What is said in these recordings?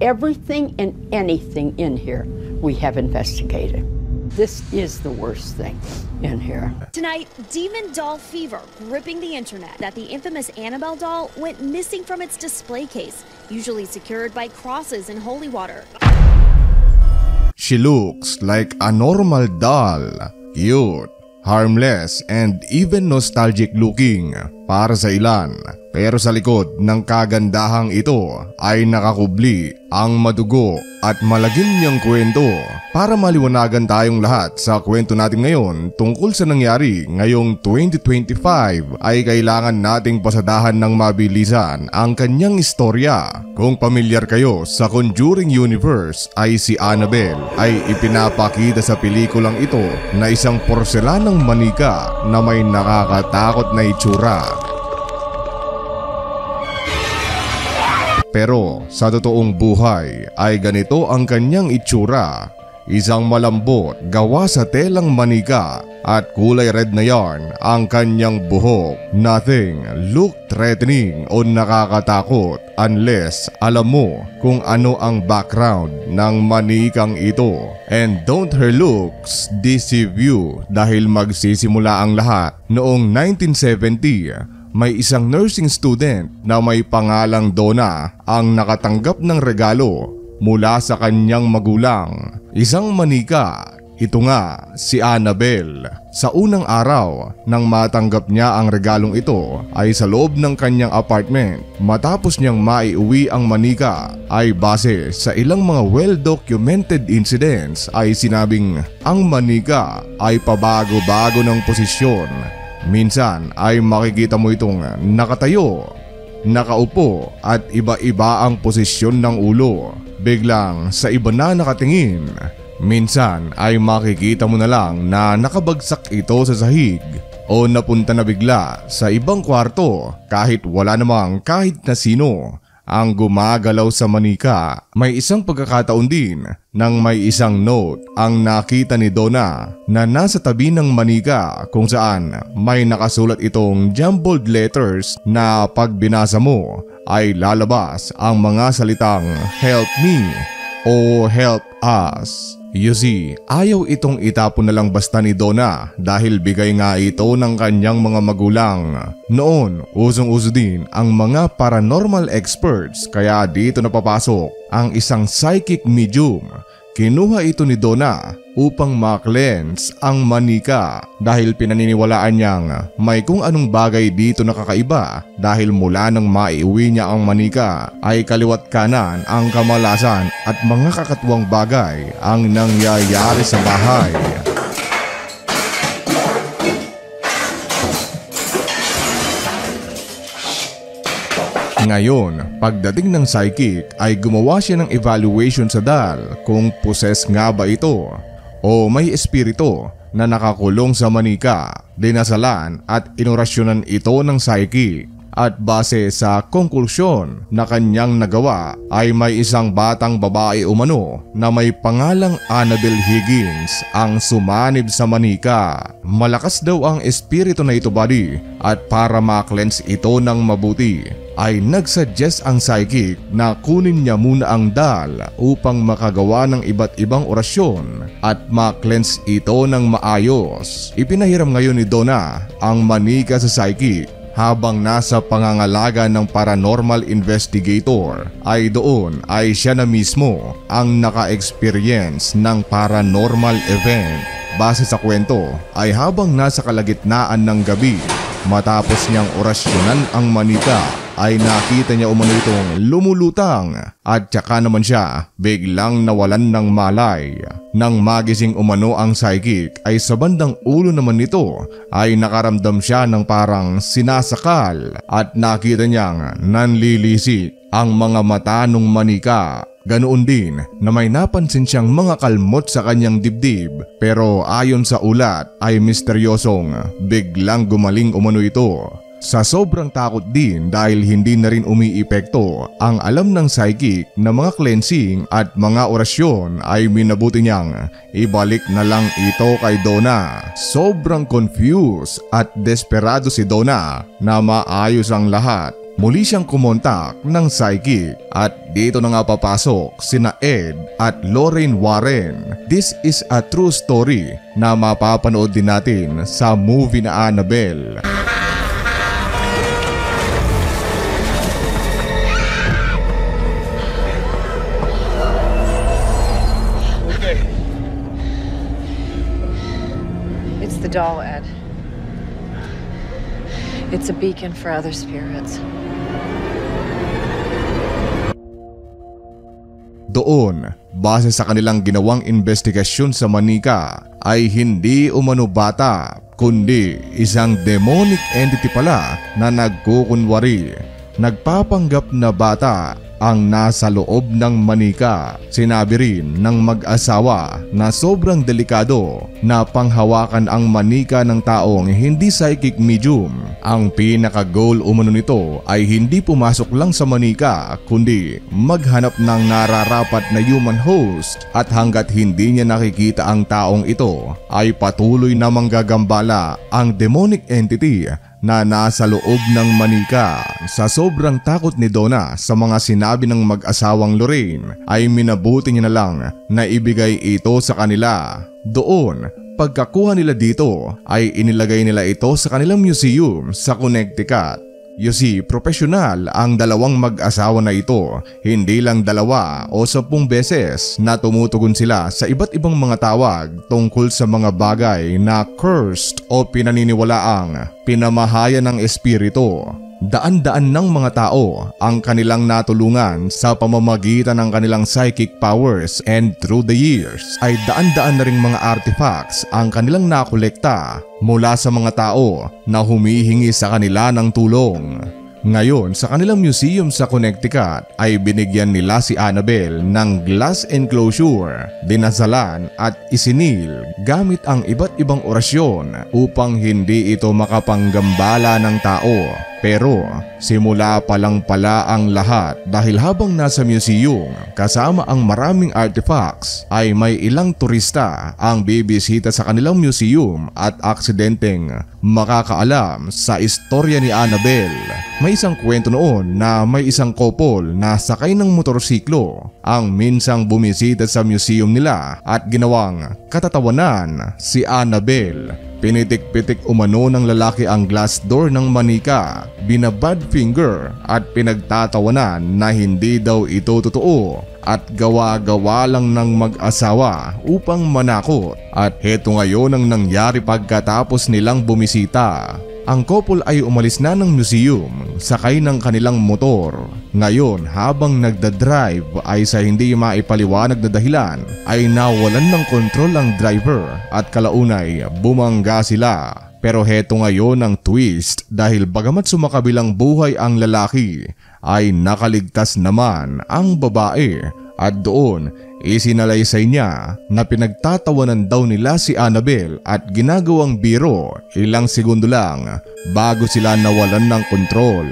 Everything and anything in here we have investigated. This is the worst thing in here. Tonight, demon doll fever gripping the internet that the infamous Annabelle doll went missing from its display case, usually secured by crosses and holy water. She looks like a normal doll. Cute, harmless, and even nostalgic looking para sa ilan. Pero sa likod ng kagandahang ito ay nakakubli ang madugo at malagim niyang kwento. Para maliwanagan tayong lahat sa kwento natin ngayon tungkol sa nangyari ngayong 2025 ay kailangan nating pasadahan ng mabilisan ang kanyang istorya. Kung pamilyar kayo sa Conjuring Universe ay si Annabelle ay ipinapakita sa pelikulang ito na isang porselanang manika na may nakakatakot na itsura. Pero sa totoong buhay ay ganito ang kanyang itsura. Isang malambot gawa sa telang manika at kulay red na yarn ang kanyang buhok. Nothing look threatening o nakakatakot unless alam mo kung ano ang background ng manikang ito. And don't her looks deceive you dahil magsisimula ang lahat noong 1970. May isang nursing student na may pangalang Donna ang nakatanggap ng regalo mula sa kanyang magulang. Isang manika, ito nga si Annabelle. Sa unang araw nang matanggap niya ang regalong ito ay sa loob ng kanyang apartment. Matapos niyang maiuwi ang manika ay base sa ilang mga well-documented incidents ay sinabing ang manika ay pabago-bago ng posisyon. Minsan ay makikita mo itong nakatayo, nakaupo at iba-iba ang posisyon ng ulo. Biglang sa iba na nakatingin. Minsan ay makikita mo na lang na nakabagsak ito sa sahig o napunta na bigla sa ibang kwarto kahit wala namang kahit na sino ang gumagalaw sa manika. May isang pagkakataon din nang may isang note ang nakita ni Donna na nasa tabi ng manika kung saan may nakasulat itong jumbled letters na pag binasa mo ay lalabas ang mga salitang help me o help us. You see, ayaw itong itapon na lang basta ni Donna dahil bigay nga ito ng kanyang mga magulang. Noon, usong-uso din ang mga paranormal experts kaya dito napapasok ang isang psychic medium. Kinuha ito ni Donna upang ma-cleanse ang manika dahil pinaniniwalaan niyang may kung anong bagay dito na kakaiba dahil mula nang maiuwi niya ang manika ay kaliwat kanan ang kamalasan at mga kakatuwang bagay ang nangyayari sa bahay. Ngayon, pagdating ng psychic ay gumawa siya ng evaluation sa doll kung possess nga ba ito o may espiritu na nakakulong sa manika. Dinasalan at inorasyonan ito ng psychic at base sa konklusyon na kanyang nagawa ay may isang batang babae umano na may pangalang Annabelle Higgins ang sumanib sa manika. Malakas daw ang espiritu na ito, buddy, at para ma-cleanse ito ng mabuti ay nagsuggest ang psychic na kunin niya muna ang doll upang makagawa ng iba't ibang orasyon at ma-cleanse ito ng maayos. Ipinahiram ngayon ni Donna ang manika sa psychic habang nasa pangangalaga ng paranormal investigator ay doon ay siya na mismo ang naka-experience ng paranormal event. Base sa kwento ay habang nasa kalagitnaan ng gabi matapos niyang orasyonan ang manika ay nakita niya umano itong lumulutang at tsaka naman siya biglang nawalan ng malay. Nang magising umano ang psychic ay sa bandang ulo naman nito ay nakaramdam siya ng parang sinasakal at nakita niyang nanlilisik ang mga mata ng manika. Ganoon din na may napansin siyang mga kalmot sa kanyang dibdib pero ayon sa ulat ay misteryosong biglang gumaling umano ito. Sa sobrang takot din dahil hindi na rin umiipekto ang alam ng psychic na mga cleansing at mga orasyon ay minabuti niyang ibalik na lang ito kay Donna. Sobrang confused at desperado si Donna na maayos ang lahat. muli siyang kumontak ng psychic at dito na nga papasok sina Ed at Lorraine Warren. This is a true story na mapapanood din natin sa movie na Annabelle. It's the doll, Ed. It's a beacon for other spirits. Doon, base sa kanilang ginawang investigasyon sa Manika, ay hindi umano bata, kundi isang demonic entity pala na nagkukunwari. Nagpapanggap na bata ang nasa loob ng Manika. Sinabi rin ng mag-asawa na sobrang delikado na panghawakan ang manika ng taong hindi psychic medium. Ang pinaka-goal umano nito ay hindi pumasok lang sa manika kundi maghanap ng nararapat na human host, at hanggat hindi niya nakikita ang taong ito ay patuloy na manggagambala ang demonic entity na nasa loob ng manika. Sa sobrang takot ni Donna sa mga sinabi ng mag-asawang Lorraine ay minabuti niya na lang na ibigay ito sa kanila. Doon, pagkakuha nila dito ay inilagay nila ito sa kanilang museum sa Connecticut. You see, profesional ang dalawang mag-asawa na ito. Hindi lang 2 o 10 beses na tumutugon sila sa iba't ibang mga tawag tungkol sa mga bagay na cursed o pinaniniwalaang pinamahayan ng espiritu. Daan-daan ng mga tao ang kanilang natulungan sa pamamagitan ng kanilang psychic powers, and through the years ay daan-daan na ring mga artifacts ang kanilang nakolekta mula sa mga tao na humihingi sa kanila ng tulong. Ngayon, sa kanilang museum sa Connecticut ay binigyan nila si Annabelle ng glass enclosure, dinasalan at isinil gamit ang iba't ibang orasyon upang hindi ito makapanggambala ng tao. Pero simula pa lang pala ang lahat, dahil habang nasa museum kasama ang maraming artifacts ay may ilang turista ang bibisita sa kanilang museum at aksidenteng makakaalam sa istorya ni Annabelle. May isang kwento noon na may isang couple na sakay ng motorsiklo ang minsang bumisita sa museum nila at ginawang katatawanan si Annabelle. Pinitik-pitik umano ng lalaki ang glass door ng manika, binabad finger at pinagtatawanan na hindi daw ito totoo at gawa-gawa lang ng mag-asawa upang manakot. At heto ngayon ang nangyari pagkatapos nilang bumisita. Ang couple ay umalis na ng museum sakay ng kanilang motor. Ngayon, habang nagdadrive ay sa hindi maipaliwanag na dahilan ay nawalan ng kontrol ang driver at kalaunay bumangga sila. Pero heto ngayon ang twist, dahil bagamat sumakabilang buhay ang lalaki ay nakaligtas naman ang babae. At doon, isinalaysay niya na pinagtatawanan daw nila si Annabelle at ginagawang biro ilang segundo lang bago sila nawalan ng kontrol.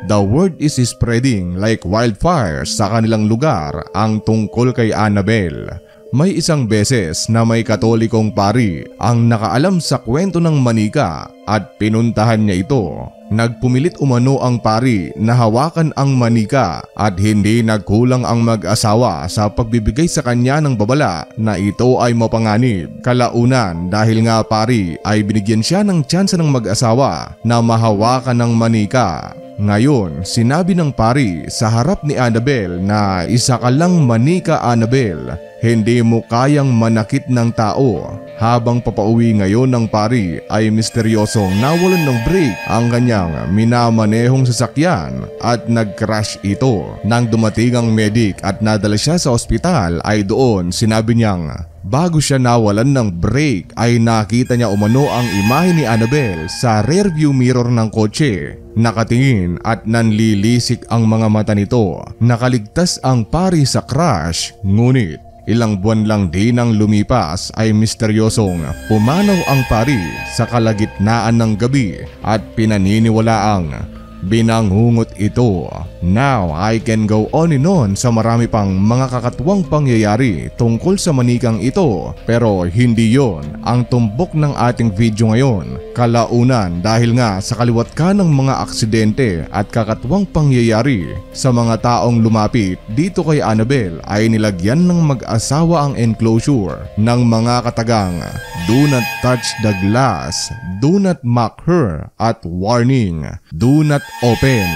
The word is spreading like wildfire sa kanilang lugar ang tungkol kay Annabelle. May isang beses na may Katolikong pari ang nakaalam sa kwento ng manika at pinuntahan niya ito. Nagpumilit umano ang pari na hawakan ang manika at hindi nagkulang ang mag-asawa sa pagbibigay sa kanya ng babala na ito ay mapanganib. Kalaunan, dahil nga pari ay binigyan siya ng tsansa ng mag-asawa na mahawakan ng manika. Ngayon, sinabi ng pari sa harap ni Annabelle na isa ka lang manika, Annabelle. Hindi mo kayang manakit ng tao. Habang papauwi ngayon ng pari ay misteryosong nawalan ng brake ang kanyang minamanehong sasakyan at nag-crash ito. Nang dumating ang medic at nadala siya sa ospital ay doon sinabi niyang bago siya nawalan ng brake ay nakita niya umano ang imahe ni Annabelle sa rearview mirror ng kotse. Nakatingin at nanlilisik ang mga mata nito. Nakaligtas ang pari sa crash, ngunit ilang buwan lang din ang lumipas ay misteryosong pumanaw ang pari sa kalagitnaan ng gabi at pinaniniwalaang Binangungot ito. Now I can go on and on sa marami pang mga kakatuwang pangyayari tungkol sa manikang ito, pero hindi yon ang tumbok ng ating video ngayon. Kalaunan dahil nga sa kaliwat ka ng mga aksidente at kakatuwang pangyayari sa mga taong lumapit dito kay Annabelle ay nilagyan ng mag-asawa ang enclosure ng mga katagang "Do not touch the glass, do not mock her" at warning, "Do not open."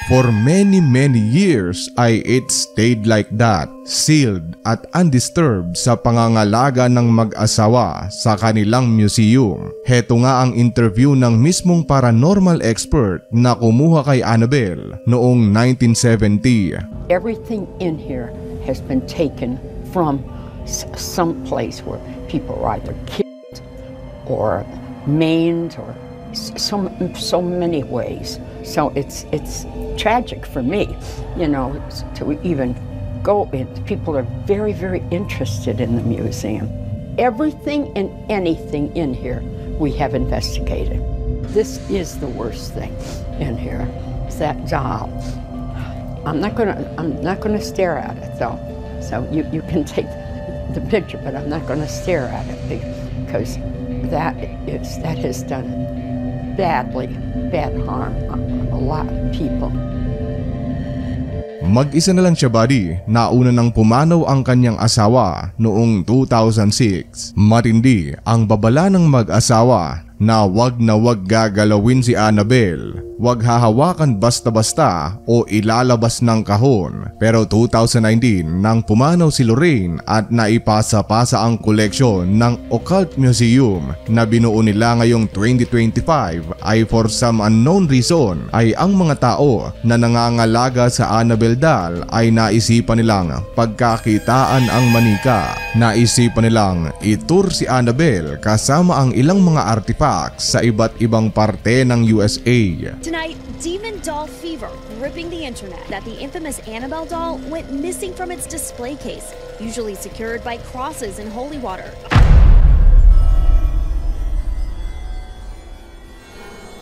For many years ay it stayed like that, sealed at undisturbed sa pangangalaga ng mag-asawa sa kanilang museum. Heto nga ang interview ng mismong paranormal expert na kumuha kay Annabelle noong 1970. Everything in here has been taken from some place where people are either killed or maimed or so many ways. So it's tragic for me, you know, to even go in. People are very interested in the museum. Everything and anything in here we have investigated. This is the worst thing in here. It's that doll. I'm not gonna stare at it though. So you can take the picture, but I'm not gonna stare at it because that has done bad harm on a lot of people. Mag-isa na lang siya, buddy. Nauna nang pumanaw ang kanyang asawa noong 2006. Matindi ang babala ng mag-asawa na wag gagalawin si Annabelle. Wag hahawakan basta-basta o ilalabas ng kahon. Pero 2019 nang pumanaw si Lorraine at naipasa-pasa ang koleksyon ng Occult Museum na binuo nila ngayong 2025 ay for some unknown reason ay ang mga tao na nangangalaga sa Annabelle doll ay naisipan nilang pagkakitaan ang manika. Naisipan nilang itur si Annabelle kasama ang ilang mga artifacts sa iba't ibang parte ng USA. Tonight, demon doll fever gripping the internet that the infamous Annabelle doll went missing from its display case, usually secured by crosses and holy water.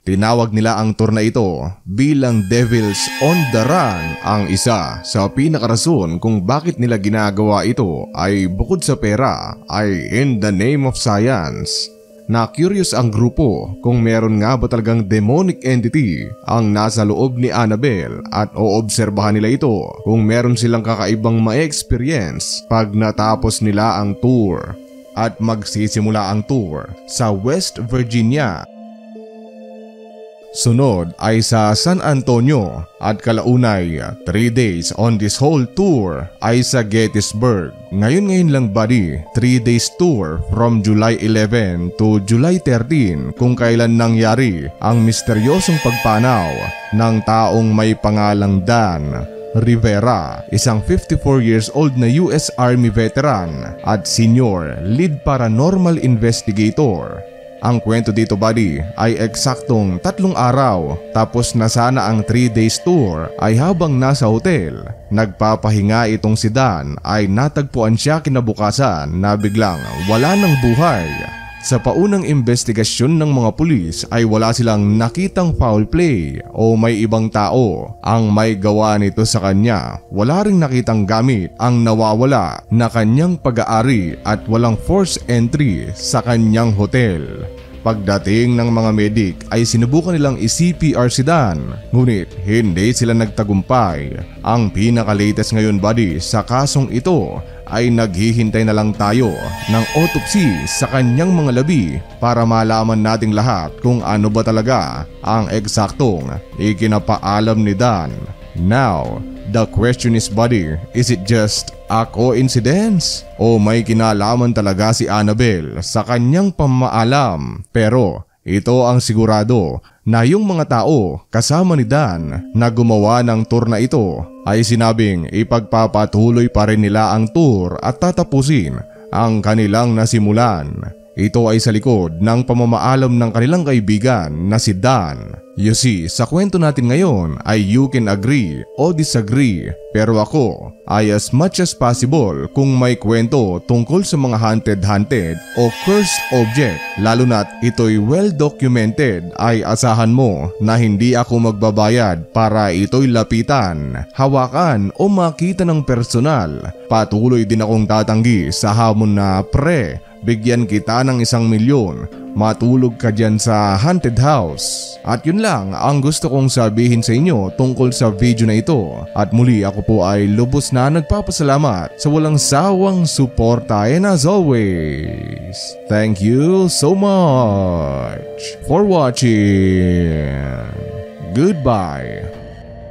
Tinawag nila ang tour na ito bilang Devils on the Run. Ang isa sa pinakarason kung bakit nila ginagawa ito ay bukod sa pera ay in the name of science. Na-curious ang grupo kung meron nga ba talagang demonic entity ang nasa loob ni Annabelle at oobserbahan nila ito kung meron silang kakaibang ma-experience pag natapos nila ang tour. At magsisimula ang tour sa West Virginia. Sunod ay sa San Antonio at kalaunay 3 days on this whole tour ay sa Gettysburg. Ngayon lang, buddy, 3 days tour from July 11 to July 13 kung kailan nangyari ang misteryosong pagpanaw ng taong may pangalang Dan Rivera, isang 54 years old na US Army veteran at senior lead paranormal investigator. Ang kwento dito, buddy, ay eksaktong 3 araw tapos na sana ang 3 days tour ay habang nasa hotel. Nagpapahinga itong si Dan ay natagpuan siya kinabukasan na biglang wala ng buhay. Sa paunang investigasyon ng mga pulis ay wala silang nakitang foul play o may ibang tao ang may gawa nito sa kanya. Wala ring nakitang gamit ang nawawala na kanyang pag-aari at walang forced entry sa kanyang hotel. Pagdating ng mga medic ay sinubukan nilang i-CPR si Dan, ngunit hindi sila nagtagumpay. Ang pinaka-latest ngayon, buddy, sa kasong ito ay naghihintay na lang tayo ng autopsy sa kanyang mga labi para malaman nating lahat kung ano ba talaga ang eksaktong ikinapaalam ni Dan. Now, the question is, buddy, is it just a coincidence? O may kinalaman talaga si Annabelle sa kanyang pamaalam? Pero ito ang sigurado na yung mga tao kasama ni Dan na gumawa ng tour na ito ay sinabing ipagpapatuloy pa rin nila ang tour at tatapusin ang kanilang nasimulan. Ito ay sa likod ng pamamaalam ng kanilang kaibigan na si Dan. You see, sa kwento natin ngayon ay you can agree o disagree, pero ako ay as much as possible kung may kwento tungkol sa mga haunted o cursed object, lalo na't ito'y well documented, ay asahan mo na hindi ako magbabayad para ito'y lapitan, hawakan o makita ng personal. Patuloy din akong tatanggi sa hamon na pre, bigyan kita ng 1 milyon, matulog ka dyan sa haunted house. At yun lang ang gusto kong sabihin sa inyo tungkol sa video na ito. At muli ako po ay lubos na nagpapasalamat sa walang sawang suporta, and as always, thank you so much for watching. Goodbye.